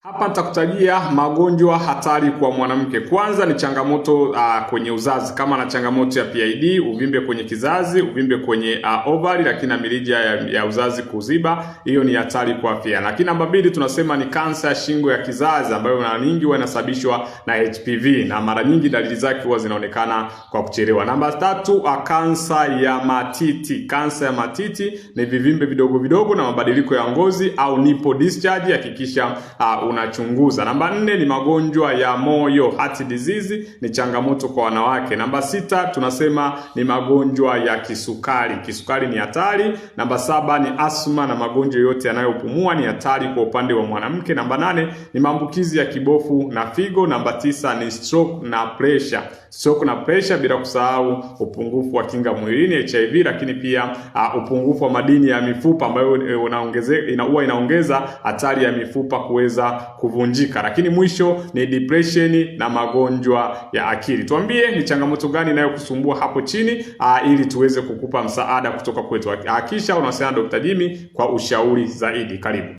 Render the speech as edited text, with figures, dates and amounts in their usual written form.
Hapa nitakutajia magonjwa hatari kwa mwanamke. Kwanza ni changamoto kwenye uzazi, kama ana changamoto ya PID, uvimbe kwenye kizazi, uvimbe kwenye ovary, lakini na mirija ya uzazi kuziba, hiyo ni hatari kwa afya. Lakini namba 2 tunasema ni kansa ya shingo ya kizazi, ambayo mara nyingi huwa inasababishwa na HPV na mara nyingi dalili zake huwa zinaonekana kwa kuchelewa. Namba 3 kansa ya matiti. Kansa ya matiti ni vivimbe vidogo vidogo na mabadiliko ya ngozi au nipple discharge, hakikisha unachunguza. Namba 4 ni magonjwa ya moyo, heart disease, ni changamoto kwa wanawake. Namba 6 tunasema ni magonjwa ya kisukari. Kisukari ni hatari. Namba 7 ni asma na magonjwa yote yanayopumua, ni hatari kwa upande wa mwanamke. Namba 8 ni maambukizi ya kibofu na figo. Namba 9 ni stroke na pressure. Stroke na pressure, bila kusahau upungufu wa kinga mwilini, HIV, lakini pia upungufu wa madini ya mifupa ambayo inaongeza hatari ya mifupa kuweza kuvunjika. Lakini mwisho ni depression na magonjwa ya akili. Tuambie ni changamoto gani inayokusumbua hapo chini ili tuweze kukupa msaada kutoka kwetu. Hakikisha unawasiliana na Dr. Jimmy kwa ushauri zaidi. Karibu.